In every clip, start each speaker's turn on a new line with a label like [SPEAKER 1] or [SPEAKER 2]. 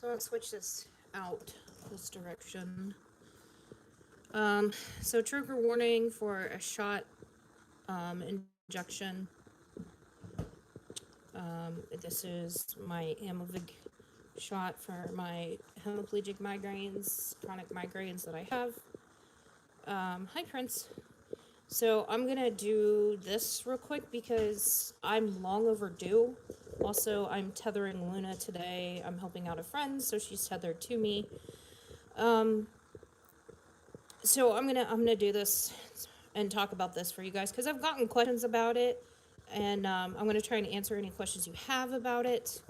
[SPEAKER 1] So I'll switch this out this direction. So trigger warning for a shot injection. This is my Amavig shot for my hemiplegic migraines, chronic migraines that I have. Hi, Prince. So I'm gonna do this real quick because I'm long overdue. Also, I'm tethering Luna today. I'm helping out a friend, so she's tethered to me. So I'm gonna do this and talk about this for you guys because I've gotten questions about it, and I'm gonna try and answer any questions you have about it.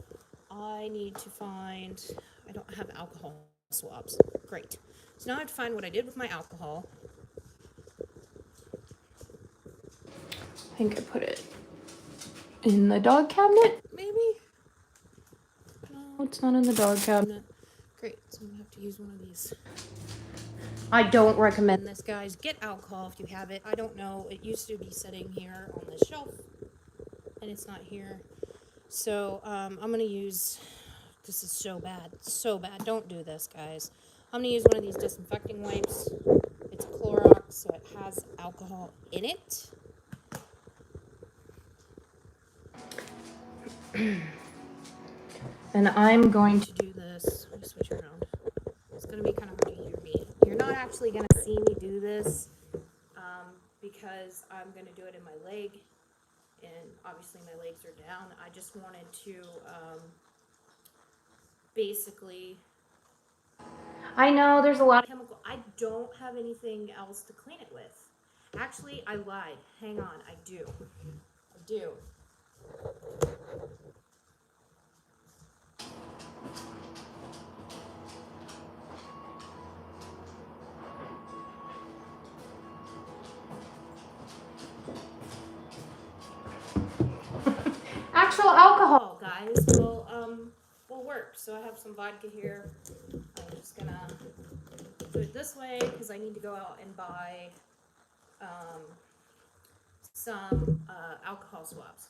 [SPEAKER 1] I need to find. I don't have alcohol swabs. Great. So now I have to find what I did with my alcohol. I think I put it in the dog cabinet, maybe? No, it's not in the dog cabinet. Great, so I'm gonna have to use one of these. I don't recommend this, guys. Get alcohol if you have it. I don't know. It used to be sitting here on the shelf, and it's not here. So I'm gonna use. This is so bad. So bad. Don't do this, guys. I'm gonna use one of these disinfecting wipes. It's Clorox, so it has alcohol in it. And I'm going to do this. Let me switch around. It's going to be kind of hard to hear me. You're not actually going to see me do this because I'm going to do it in my leg. And obviously my legs are down. I just wanted to basically... I know there's a lot of chemical. I don't have anything else to clean it with. Actually, I lied. Hang on. I do. I do. Actual alcohol, guys, will work. So I have some vodka here. I'm just gonna do it this way because I need to go out and buy some alcohol swabs.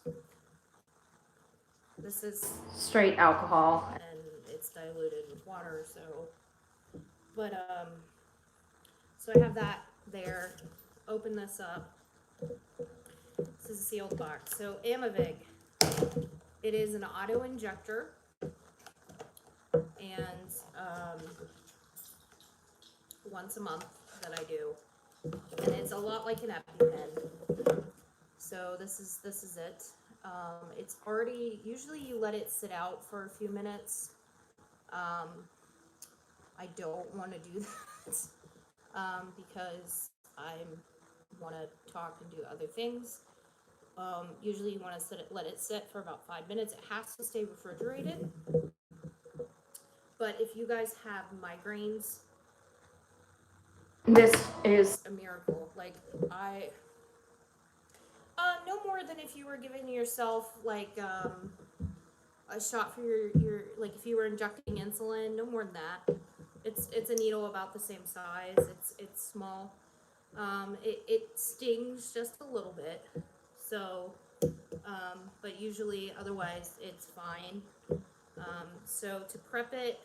[SPEAKER 1] This is straight alcohol and it's diluted with water, so I have that there. Open this up. This is a sealed box. So Amavig, it is an auto injector, and once a month that I do, and it's a lot like an EpiPen. So this is it. It's already, usually you let it sit out for a few minutes. I don't want to do that because I want to talk and do other things. Usually you want to let it sit for about 5 minutes. It has to stay refrigerated. But if you guys have migraines, this is a miracle. Like, no more than if you were giving yourself like a shot for your like if you were injecting insulin. No more than that. It's a needle about the same size. It's small. It stings just a little bit. So, but usually otherwise it's fine. So to prep it,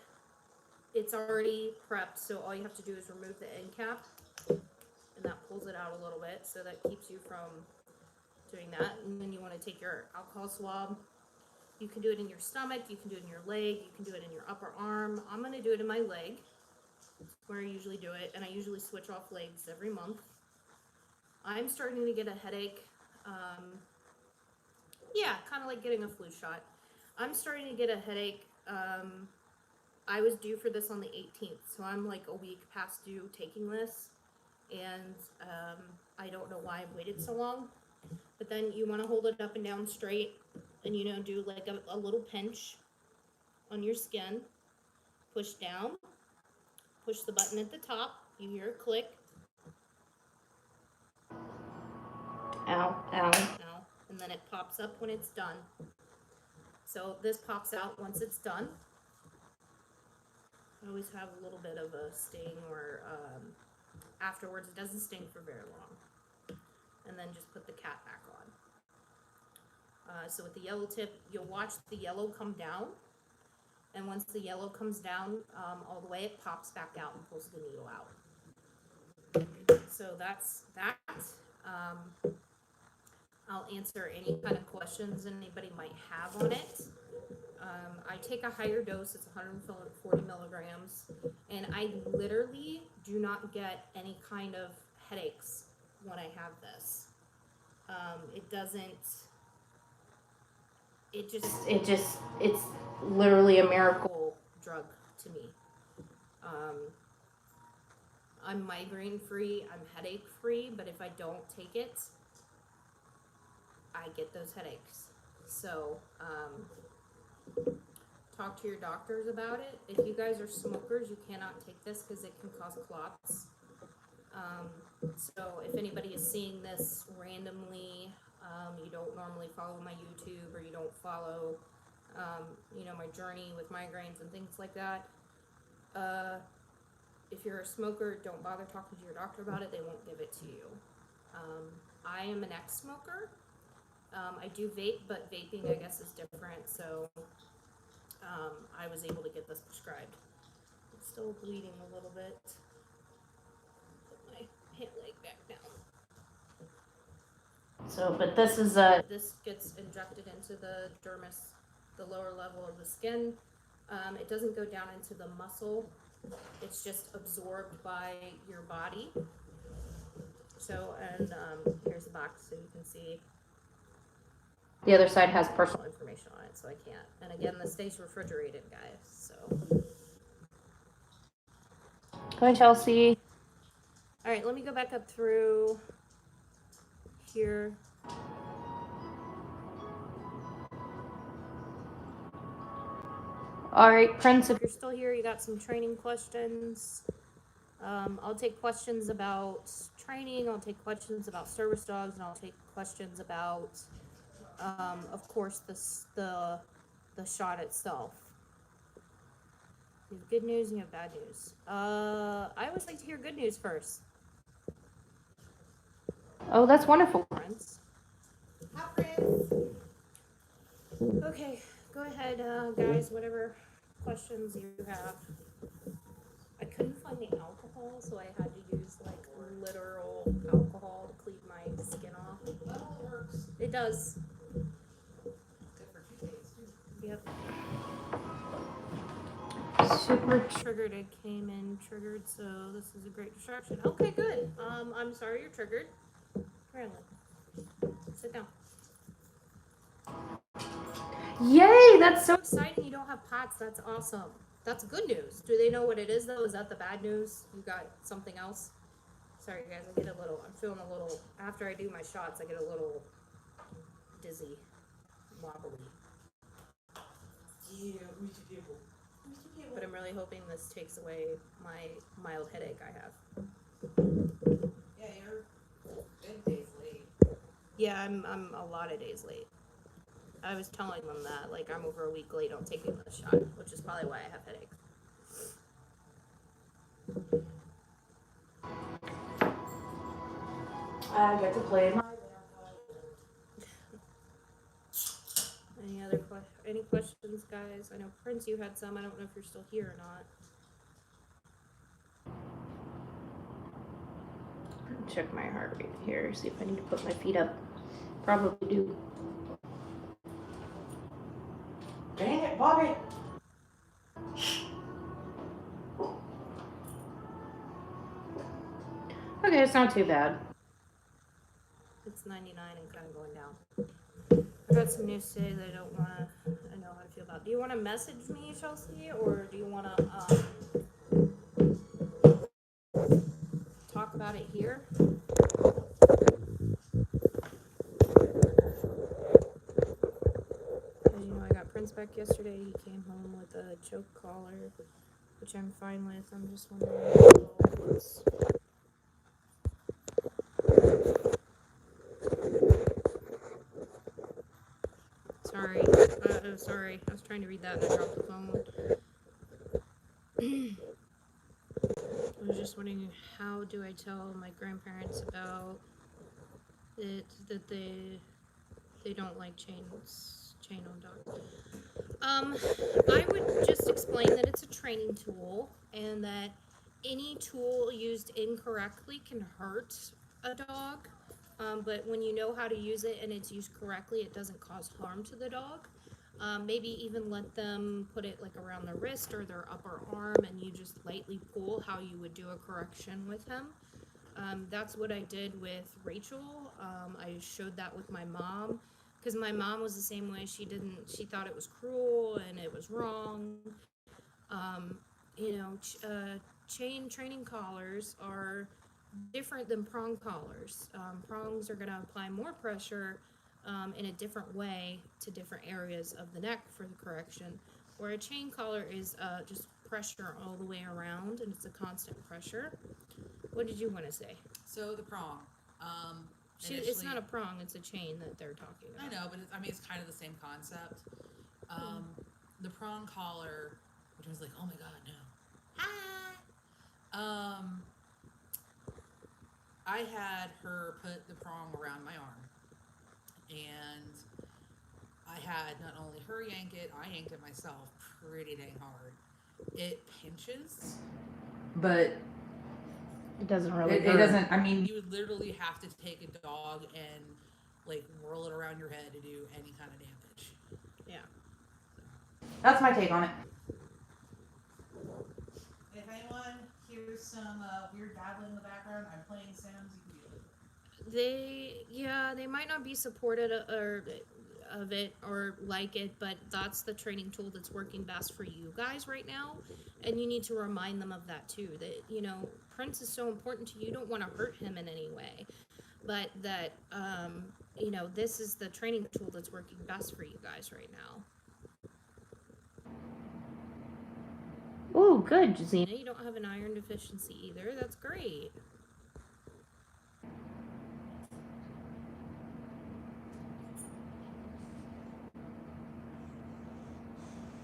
[SPEAKER 1] it's already prepped. So all you have to do is remove the end cap, and that pulls it out a little bit. So that keeps you from doing that. And then you want to take your alcohol swab. You can do it in your stomach, you can do it in your leg, you can do it in your upper arm. I'm going to do it in my leg. That's where I usually do it, and I usually switch off legs every month. I'm starting to get a headache. Yeah, kind of like getting a flu shot. I'm starting to get a headache. I was due for this on the 18th, so I'm like a week past due taking this, and I don't know why I've waited so long. But then you want to hold it up and down straight, and do like a little pinch on your skin. Push down. Push the button at the top. You hear a click. Ow, ow, ow. And then it pops up when it's done. So this pops out once it's done. I always have a little bit of a sting or afterwards. It doesn't sting for very long. And then just put the cap back on. So with the yellow tip, you'll watch the yellow come down. And once the yellow comes down all the way, it pops back out and pulls the needle out. So that's that. Um, I'll answer any kind of questions anybody might have on it. I take a higher dose, it's 140 milligrams, and I literally do not get any kind of headaches when I have this. It doesn't, it's literally a miracle drug to me. I'm migraine free, I'm headache free, but if I don't take it, I get those headaches. So, talk to your doctors about it. If you guys are smokers, you cannot take this because it can cause clots. So if anybody is seeing this randomly, you don't normally follow my YouTube or you don't follow, my journey with migraines and things like that, if you're a smoker, don't bother talking to your doctor about it. They won't give it to you. I am an ex-smoker. I do vape, but vaping, I guess, is different. So I was able to get this prescribed. I'm still bleeding a little bit. Put my leg back down. So, but this is this gets injected into the dermis, the lower level of the skin. It doesn't go down into the muscle. It's just absorbed by your body. So, and here's the box so you can see. The other side has personal information on it, so I can't. And again, this stays refrigerated, guys. So, go ahead, Chelsea. All right, let me go back up through here. All right, Prince, if you're still here, you got some training questions. I'll take questions about training. I'll take questions about service dogs, and I'll take questions about, of course, the shot itself. You have good news and you have bad news. I always like to hear good news first. Oh, that's wonderful, Prince.
[SPEAKER 2] Hi, Prince.
[SPEAKER 1] Okay, go ahead, guys, whatever questions you have. I couldn't find the alcohol, so I had to use, like, literal alcohol to clean my skin off.
[SPEAKER 2] Well, it works.
[SPEAKER 1] It does.
[SPEAKER 2] Good for 2 days, too.
[SPEAKER 1] Yep. Super triggered. I came in triggered, so this is a great distraction. Okay, good. I'm sorry you're triggered. Apparently. Sit down. Yay! That's so exciting. You don't have POTS. That's awesome. That's good news. Do they know what it is, though? Is that the bad news? You got something else? Sorry, guys. I'm feeling a little, after I do my shots, I get a little dizzy, wobbly.
[SPEAKER 2] Yeah, me too, people.
[SPEAKER 1] But I'm really hoping this takes away my mild headache I have.
[SPEAKER 2] Yeah, you're big days late.
[SPEAKER 1] Yeah, I'm a lot of days late. I was telling them that, like, I'm over a week late on taking the shot, which is probably why I have headache.
[SPEAKER 2] I get to play my
[SPEAKER 1] Any questions, guys? I know, Prince, you had some. I don't know if you're still here or not. Check my heart rate here, see if I need to put my feet up. Probably do.
[SPEAKER 2] Dang it, Bobby!
[SPEAKER 1] Okay, it's not too bad. It's 99 and kind of going down. I got some news today that I don't want to know how to feel about. Do you want to message me, Chelsea, or do you want to talk about it here? As you know, I got Prince back yesterday. He came home with a choke collar, which I'm fine with. I'm just wondering. Sorry. I was trying to read that and I dropped the phone. I was just wondering, how do I tell my grandparents about it, that they don't like chains? chain on dog. I would just explain that it's a training tool and that any tool used incorrectly can hurt a dog. But when you know how to use it and it's used correctly, it doesn't cause harm to the dog. Maybe even let them put it like around their wrist or their upper arm and you just lightly pull how you would do a correction with him. That's what I did with Rachel. I showed that with my mom because my mom was the same way. She thought it was cruel and it was wrong. Um, Chain training collars are different than prong collars. Prongs are going to apply more pressure in a different way to different areas of the neck for the correction, where a chain collar is just pressure all the way around and it's a constant pressure. What did you want to say?
[SPEAKER 3] So the prong.
[SPEAKER 1] It's
[SPEAKER 3] initially-
[SPEAKER 1] not a prong, it's a chain that they're talking about.
[SPEAKER 3] I know, but it's kind of the same concept. The prong collar, which was like, oh my god, no. I had her put the prong around my arm, and I had not only her yank it, I yanked it myself pretty dang hard. It pinches, but
[SPEAKER 1] It doesn't really
[SPEAKER 3] it doesn't. I mean, you would literally have to take a dog and like whirl it around your head to do any kind of damage.
[SPEAKER 1] Yeah.
[SPEAKER 2] That's my take on it.
[SPEAKER 3] If anyone hears some weird babbling in the background, I'm playing Sims. You can deal with it.
[SPEAKER 1] They might not be supportive of it or like it, but that's the training tool that's working best for you guys right now, and you need to remind them of that too, that Prince is so important to you. You don't want to hurt him in any way, but that this is the training tool that's working best for you guys right now. Oh, good, Jazina. You don't have an iron deficiency either. That's great.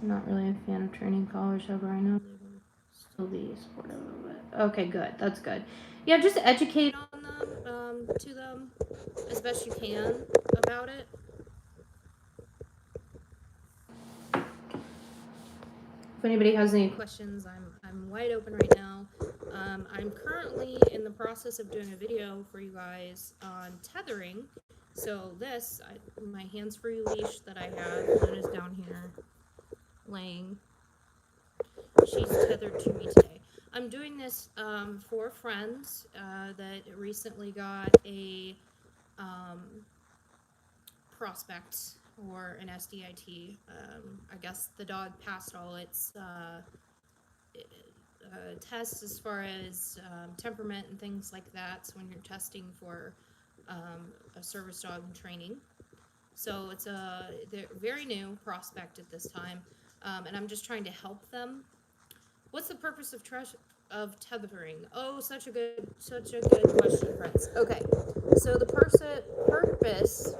[SPEAKER 1] I'm not really a fan of training collars, however, I know they will still be supportive of it. Okay, good. That's good. Yeah, just educate on them, to them as best you can about it. If anybody has any questions, I'm wide open right now. I'm currently in the process of doing a video for you guys on tethering. So my hands-free leash that I have, Luna's down here laying. She's tethered to me today. I'm doing this for friends that recently got a prospect or an SDIT. I guess the dog passed all its tests as far as temperament and things like that. So when you're testing for a service dog in training. So they're very new prospect at this time, and I'm just trying to help them. What's the purpose of tethering? Oh, such a good question, Prince. Okay, so the purpose.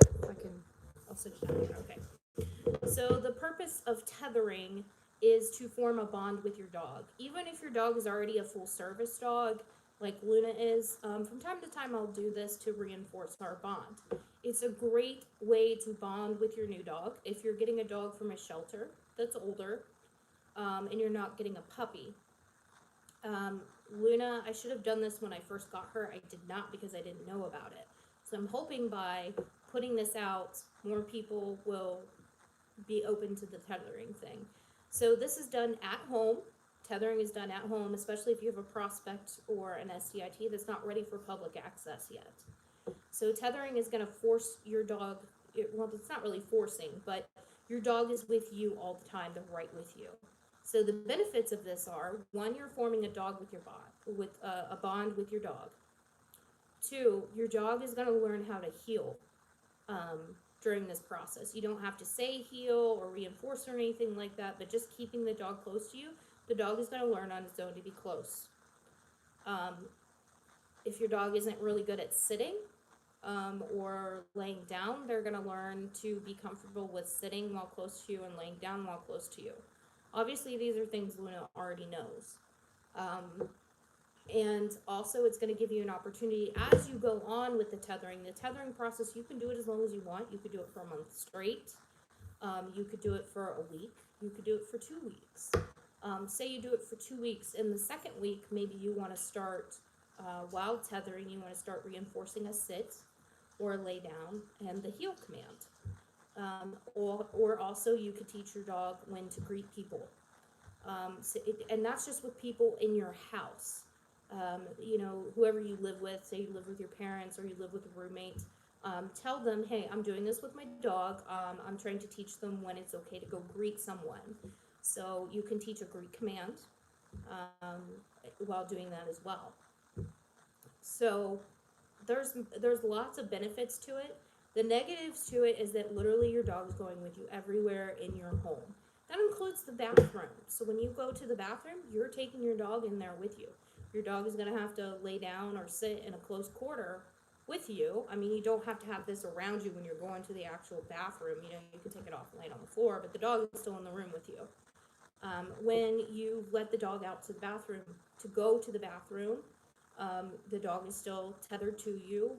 [SPEAKER 1] I'll sit down here. Okay. So the purpose of tethering is to form a bond with your dog. Even if your dog is already a full service dog, like Luna is, from time to time I'll do this to reinforce our bond. It's a great way to bond with your new dog. If you're getting a dog from a shelter that's older, and you're not getting a puppy. Luna, I should have done this when I first got her. I did not because I didn't know about it. So I'm hoping by putting this out, more people will be open to the tethering thing. So this is done at home. Tethering is done at home, especially if you have a prospect or an SDIT that's not ready for public access yet. So tethering is going to force your dog, well, it's not really forcing, but your dog is with you all the time. They're right with you. So the benefits of this are, one, you're forming a dog with your bond, with a bond with your dog. Two, your dog is going to learn how to heel during this process. You don't have to say heel or reinforce or anything like that, but just keeping the dog close to you, the dog is going to learn on its own to be close. If your dog isn't really good at sitting or laying down, they're going to learn to be comfortable with sitting while close to you and laying down while close to you. Obviously, these are things Luna already knows. And also, it's going to give you an opportunity as you go on with the tethering. The tethering process, you can do it as long as you want. You could do it for a month straight. You could do it for a week. You could do it for 2 weeks. Say you do it for 2 weeks. In the second week, maybe you want to start while tethering. You want to start reinforcing a sit or a lay down and the heel command. Or also you could teach your dog when to greet people. And that's just with people in your house. You know, whoever you live with, say you live with your parents or you live with a roommate, tell them, hey, I'm doing this with my dog. I'm trying to teach them when it's okay to go greet someone. So you can teach a greet command while doing that as well. So there's lots of benefits to it. The negatives to it is that literally your dog is going with you everywhere in your home. That includes the bathroom. So when you go to the bathroom, you're taking your dog in there with you. Your dog is going to have to lay down or sit in a close quarter with you. I mean, you don't have to have this around you when you're going to the actual bathroom. You know, you can take it off and lay it on the floor, but the dog is still in the room with you. When you let the dog out to the bathroom to go to the bathroom, the dog is still tethered to you.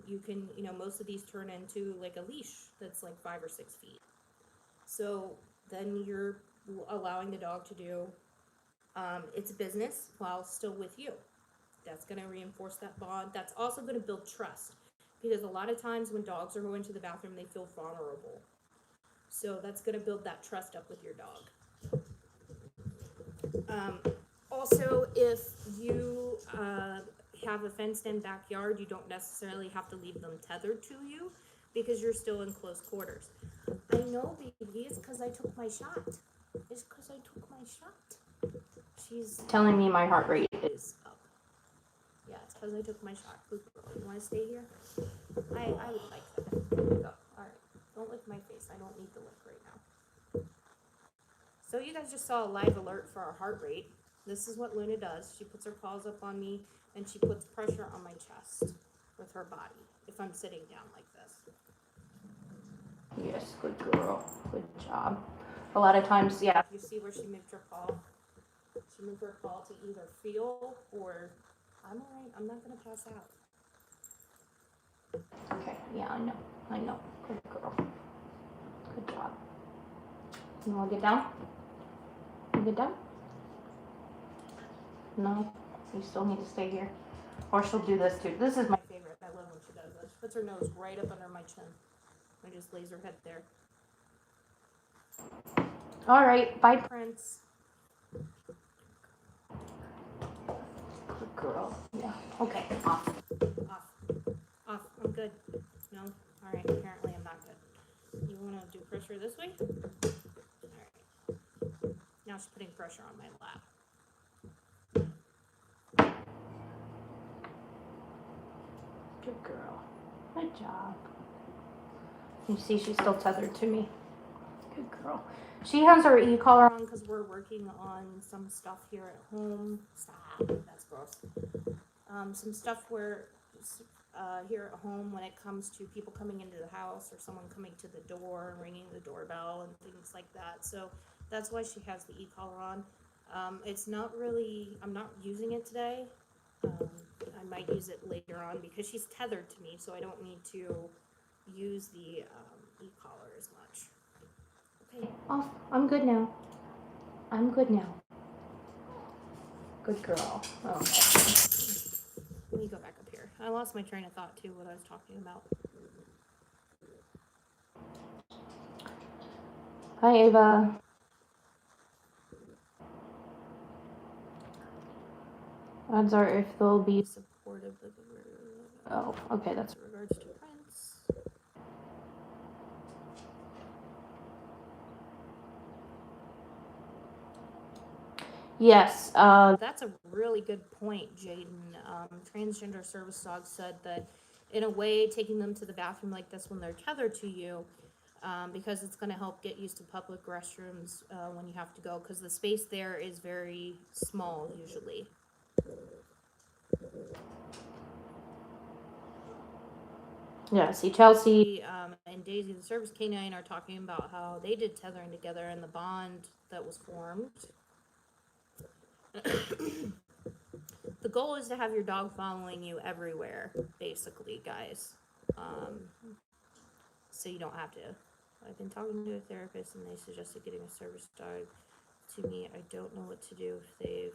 [SPEAKER 1] You can, you know, most of these turn into like a leash that's like 5 or 6 feet. So then you're allowing the dog to do its business while still with you. That's going to reinforce that bond. That's also going to build trust, because a lot of times when dogs are going to the bathroom, they feel vulnerable. So that's going to build that trust up with your dog. Also, if you have a fenced-in backyard, you don't necessarily have to leave them tethered to you because you're still in close quarters. I know, baby, it's because I took my shot. It's because I took my shot. She's
[SPEAKER 2] Telling me my heart rate
[SPEAKER 1] is up. Yeah, it's because I took my shot. Good girl. You want to stay here? I would like that. There you go. All right. Don't lick my face. I don't need the lick right now. So you guys just saw a live alert for our heart rate. This is what Luna does. She puts her paws up on me and she puts pressure on my chest with her body if I'm sitting down like this.
[SPEAKER 2] Yes, good girl. Good job. A lot of times, yeah.
[SPEAKER 1] You see where she moved her paw? She moved her paw to either feel or I'm alright, I'm not gonna pass out.
[SPEAKER 2] Okay, yeah, I know. Good girl. Good job. You wanna get down? You get down? No, you still need to stay here. Or she'll do this too. This is my
[SPEAKER 1] Favorite. I love when she does this. She puts her nose right up under my chin. I just lays her head there.
[SPEAKER 2] Alright, bye.
[SPEAKER 1] Prince.
[SPEAKER 2] Good girl. Yeah. Okay, off.
[SPEAKER 1] Off. I'm good. No? Alright, apparently I'm not good. You wanna do pressure this way? Alright. Now she's putting pressure on my lap.
[SPEAKER 2] Good girl. Good job. You see she's still tethered to me. Good girl. She has her e-collar on
[SPEAKER 1] Because we're working on some stuff here at home. Stop. That's gross. Some stuff where here at home when it comes to people coming into the house or someone coming to the door and ringing the doorbell and things like that. So that's why she has the e-collar on. It's not really, I'm not using it today. I might use it later on because she's tethered to me, so I don't need to use the e-collar as much. Okay.
[SPEAKER 2] off. I'm good now. I'm good now. Good girl. Okay.
[SPEAKER 1] Let me go back up here. I lost my train of thought too, what I was talking about.
[SPEAKER 2] Hi, Ava. Odds are if they'll be
[SPEAKER 1] Supportive of the
[SPEAKER 2] Oh, okay, that's
[SPEAKER 1] regards to Prince.
[SPEAKER 2] yes.
[SPEAKER 1] That's a really good point, Jaden. Transgender service dogs said that in a way, taking them to the bathroom like this when they're tethered to you, because it's going to help get used to public restrooms when you have to go, because the space there is very small usually.
[SPEAKER 2] Yeah, see, Chelsea.
[SPEAKER 1] And Daisy, the service canine, are talking about how they did tethering together and the bond that was formed. The goal is to have your dog following you everywhere, basically, guys. So you don't have to I've been talking to a therapist and they suggested getting a service dog to me. I don't know what to do if they've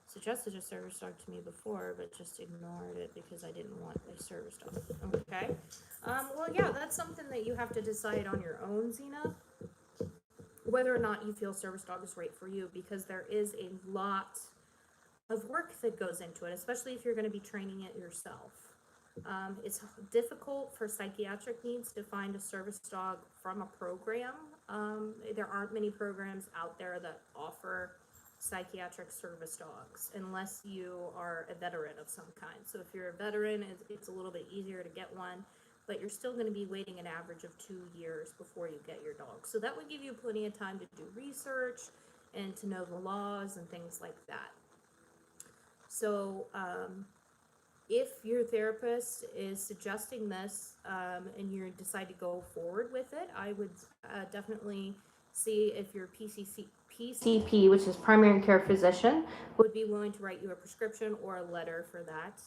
[SPEAKER 1] suggested a service dog to me before, but just ignored it because I didn't want a service dog. Okay. Well, yeah, that's something that you have to decide on your own, Zena, whether or not you feel service dog is right for you, because there is a lot of work that goes into it, especially if you're going to be training it yourself. It's difficult for psychiatric needs to find a service dog from a program. There aren't many programs out there that offer psychiatric service dogs unless you are a veteran of some kind. So if you're a veteran, it's a little bit easier to get one, but you're still going to be waiting an average of 2 years before you get your dog. So that would give you plenty of time to do research and to know the laws and things like that. So if your therapist is suggesting this and you decide to go forward with it, I would definitely see if your PCP, which is primary care physician, would be willing to write you a prescription or a letter for that.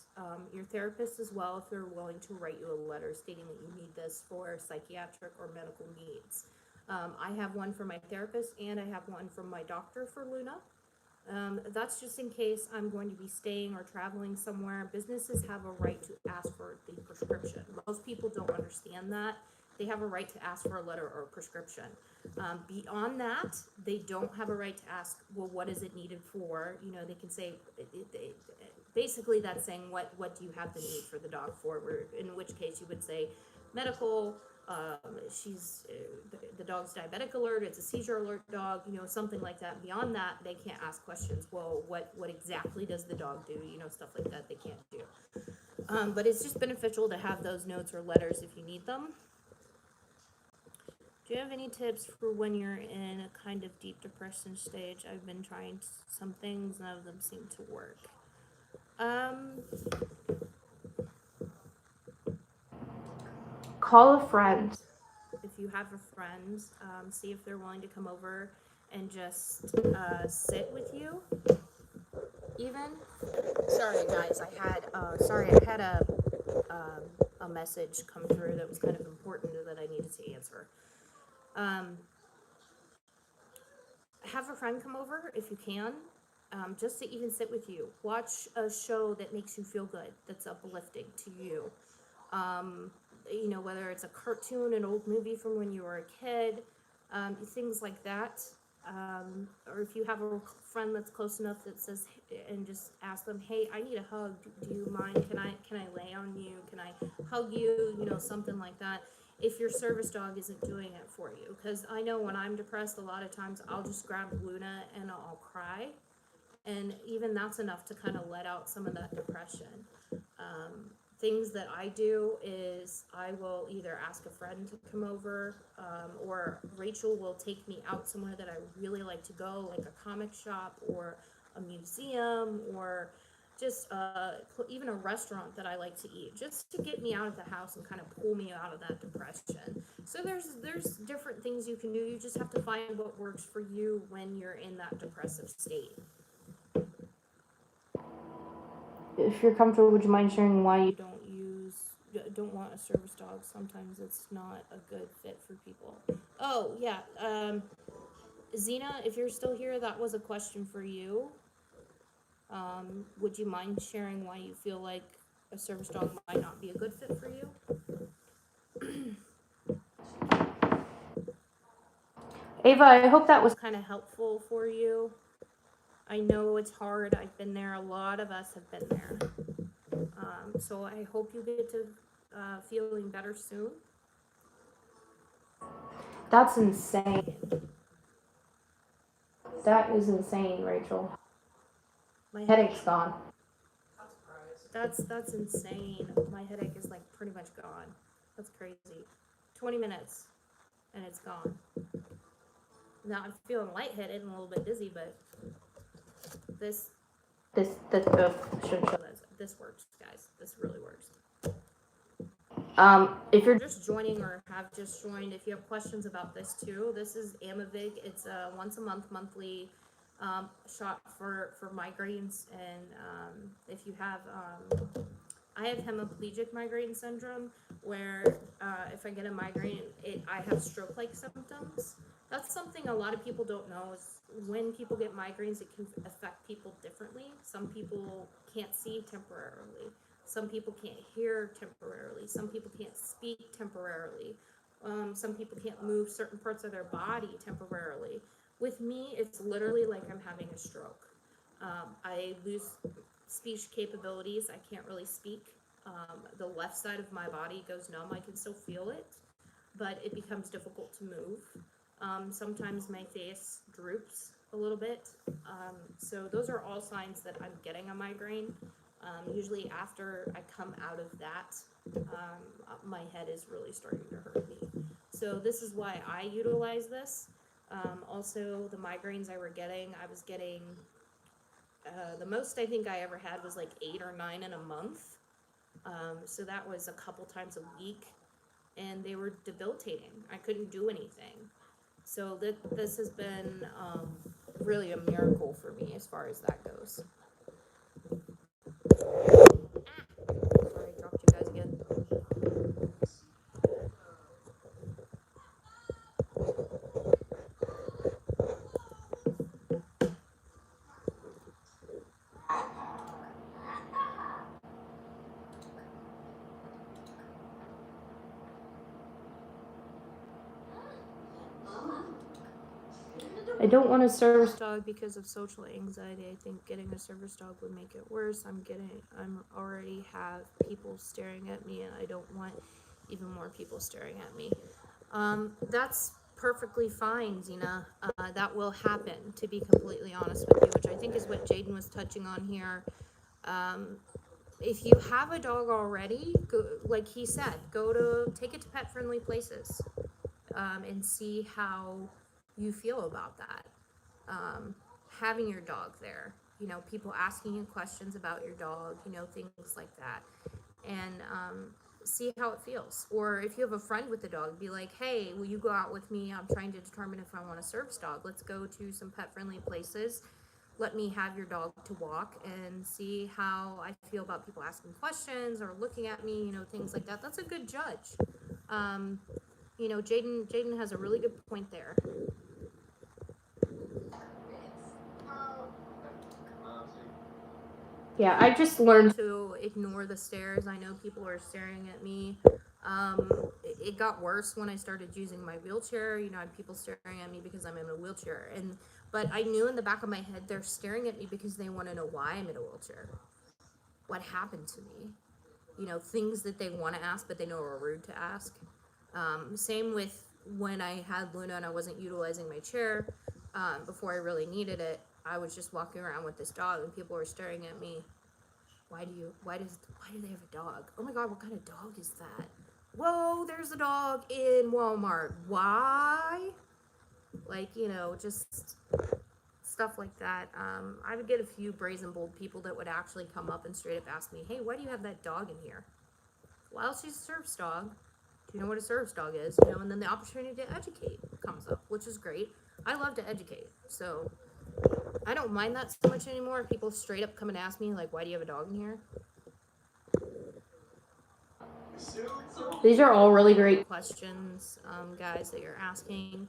[SPEAKER 1] Your therapist as well, if they're willing to write you a letter stating that you need this for psychiatric or medical needs. I have one for my therapist and I have one from my doctor for Luna. That's just in case I'm going to be staying or traveling somewhere. Businesses have a right to ask for the prescription. Most people don't understand that. They have a right to ask for a letter or a prescription. Beyond that, they don't have a right to ask, well, what is it needed for? You know, they can say, basically that's saying, what do you have the need for the dog for? In which case you would say medical, the dog's diabetic alert, it's a seizure alert dog, you know, something like that. Beyond that, they can't ask questions. Well, what exactly does the dog do? You know, stuff like that they can't do. But it's just beneficial to have those notes or letters if you need them. Do you have any tips for when you're in a kind of deep depression stage? I've been trying some things, none of them seem to work.
[SPEAKER 2] Call a friend.
[SPEAKER 1] If you have a friend, see if they're willing to come over and just sit with you. Even. Sorry, guys. I had a message come through that was kind of important that I needed to answer. Have a friend come over if you can, just to even sit with you. Watch a show that makes you feel good, that's uplifting to you. You know, whether it's a cartoon, an old movie from when you were a kid, things like that. Or if you have a friend that's close enough that says, and just ask them, hey, I need a hug. Do you mind? Can I lay on you? Can I hug you? You know, something like that. If your service dog isn't doing it for you. Because I know when I'm depressed, a lot of times I'll just grab Luna and I'll cry. And even that's enough to kind of let out some of that depression. Things that I do is I will either ask a friend to come over, or Rachel will take me out somewhere that I really like to go, like a comic shop or a museum or just even a restaurant that I like to eat, just to get me out of the house and kind of pull me out of that depression. So there's different things you can do. You just have to find what works for you when you're in that depressive state. If you're comfortable, would you mind sharing why you don't want a service dog? Sometimes it's not a good fit for people. Oh yeah, Zena, if you're still here, that was a question for you. Would you mind sharing why you feel like a service dog might not be a good fit for you? Ava, I hope that was kind of helpful for you. I know it's hard. I've been there. A lot of us have been there. So I hope you get to feeling better soon. That's insane. That is insane, Rachel. My headache's gone. That's insane. My headache is like pretty much gone. That's crazy. 20 minutes and it's gone. Now I'm feeling lightheaded and a little bit dizzy, but this works, guys. This really works. If you're just joining or have just joined, if you have questions about this too, this is Amavig. It's a once a month monthly shot for migraines, and if you have I have hemiplegic migraine syndrome, where if I get a migraine, I have stroke-like symptoms. That's something a lot of people don't know is when people get migraines, it can affect people differently. Some people can't see temporarily. Some people can't hear temporarily. Some people can't speak temporarily. Some people can't move certain parts of their body temporarily. With me, it's literally like I'm having a stroke. I lose speech capabilities. I can't really speak. The left side of my body goes numb. I can still feel it, but it becomes difficult to move. Sometimes my face droops a little bit. So those are all signs that I'm getting a migraine. Usually after I come out of that, my head is really starting to hurt me. So this is why I utilize this. Also, the migraines I was getting, the most I think I ever had was like 8 or 9 in a month. So that was a couple times a week, and they were debilitating. I couldn't do anything. So this has been really a miracle for me as far as that goes. Sorry, I dropped you guys again. I don't want a service dog because of social anxiety. I think getting a service dog would make it worse. I'm already have people staring at me, and I don't want even more people staring at me. That's perfectly fine, Zena. That will happen, to be completely honest with you, which I think is what Jaden was touching on here. If you have a dog already, like he said, take it to pet-friendly places, and see how you feel about that. Having your dog there, people asking you questions about your dog, things like that, and see how it feels. Or if you have a friend with a dog, be like, hey, will you go out with me? I'm trying to determine if I want a service dog. Let's go to some pet-friendly places. Let me have your dog to walk and see how I feel about people asking questions or looking at me, things like that. That's a good judge. Jaden has a really good point there. Yeah, I just learned to ignore the stares. I know people are staring at me. It got worse when I started using my wheelchair. I had people staring at me because I'm in a wheelchair. But I knew in the back of my head they're staring at me because they want to know why I'm in a wheelchair. What happened to me? Things that they want to ask but they know are rude to ask. Same with when I had Luna and I wasn't utilizing my chair before I really needed it. I was just walking around with this dog and people were staring at me. Why do they have a dog? Oh my God, what kind of dog is that? Whoa, there's a dog in Walmart. Why? Just stuff like that. I would get a few brazen bold people that would actually come up and straight up ask me, hey, why do you have that dog in here? Well, she's a service dog. Do you know what a service dog is? And then the opportunity to educate comes up, which is great. I love to educate, so I don't mind that so much anymore. People straight up come and ask me, like, why do you have a dog in here? These are all really great questions, guys, that you're asking.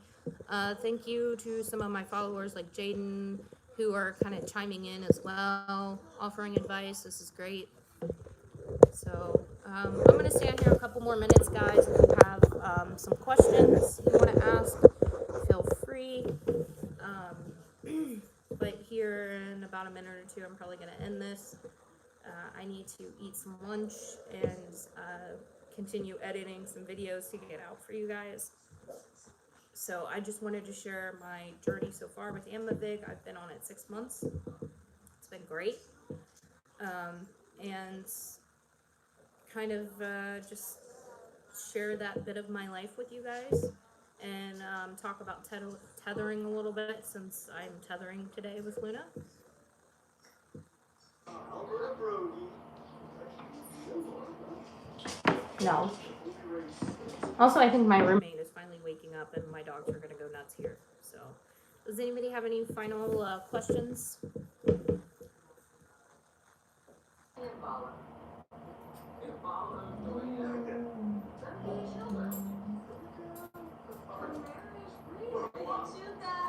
[SPEAKER 1] Thank you to some of my followers like Jaden, who are kind of chiming in as well, offering advice. This is great. So I'm going to stand here a couple more minutes, guys. If you have some questions you want to ask, feel free. But here in about a minute or two, I'm probably going to end this. I need to eat some lunch and continue editing some videos to get out for you guys. So I just wanted to share my journey so far with Amavig. I've been on it 6 months. It's been great. And kind of just share that bit of my life with you guys and talk about tethering a little bit, since I'm tethering today with Luna. No. Also, I think my roommate is finally waking up and my dogs are going to go nuts here. So, does anybody have any final questions?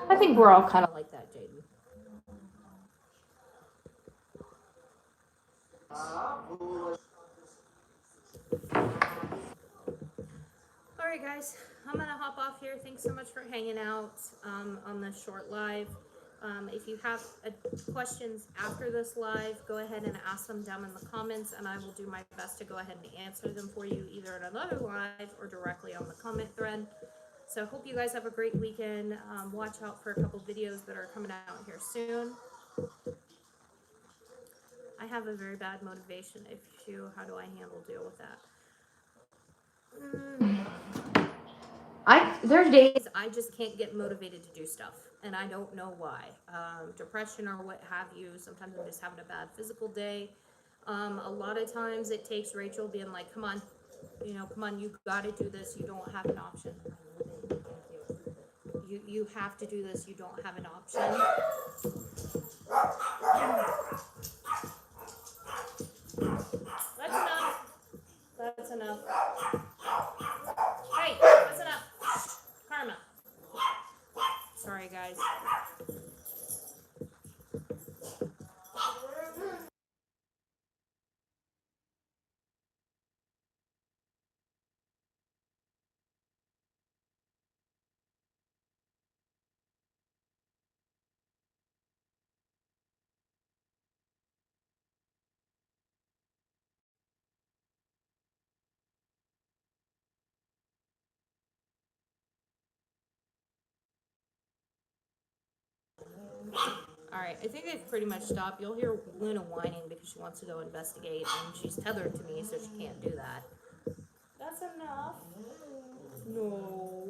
[SPEAKER 2] I think we're all kind of like that, Jaden.
[SPEAKER 1] Alright guys, I'm gonna hop off here. Thanks so much for hanging out on this short live. If you have questions after this live, go ahead and ask them down in the comments, and I will do my best to go ahead and answer them for you either at another live or directly on the comment thread. So I hope you guys have a great weekend. Watch out for a couple videos that are coming out here soon. I have a very bad motivation issue. How do I deal with that?
[SPEAKER 2] There's days
[SPEAKER 1] I just can't get motivated to do stuff, and I don't know why. Depression or what have you. Sometimes I'm just having a bad physical day. A lot of times it takes Rachel being like, come on, come on, you gotta do this. You don't have an option. You have to do this. You don't have an option. That's enough. That's enough. Hey, that's enough. Karma. Sorry, guys. Alright, I think they've pretty much stopped. You'll hear Luna whining because she wants to go investigate, and she's tethered to me, so she can't do that. That's enough. No.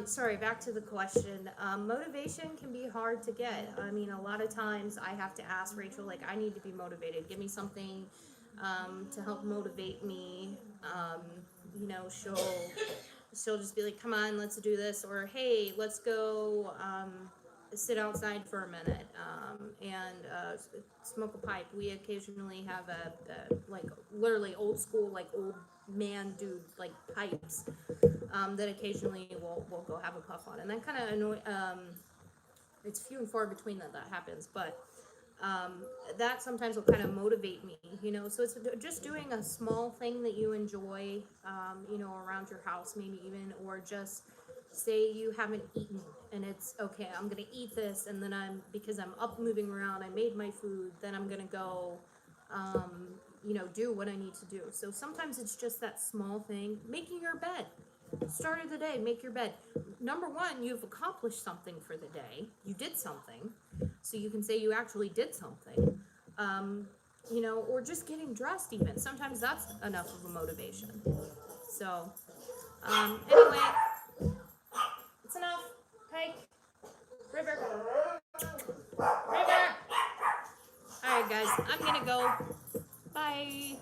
[SPEAKER 1] Sorry, back to the question. Motivation can be hard to get. I mean, a lot of times I have to ask Rachel, like, I need to be motivated. Give me something to help motivate me. She'll just be like, come on, let's do this. Or, hey, let's go sit outside for a minute and smoke a pipe. We occasionally have like, literally old school, like, old man dude, like, pipes that occasionally we'll go have a puff on. And that kind of annoys, it's few and far between that happens, but that sometimes will kind of motivate me, so it's just doing a small thing that you enjoy, around your house, maybe even, or just say you haven't eaten and it's okay, I'm gonna eat this, and then because I'm up moving around, I made my food, then I'm gonna go do what I need to do. So sometimes it's just that small thing. Making your bed. Start of the day, make your bed. Number one, you've accomplished something for the day. You did something. So you can say you actually did something. Or just getting dressed even. Sometimes that's enough of a motivation. So, anyway, it's enough. Hike. River. River. Alright, guys, I'm gonna go. Bye.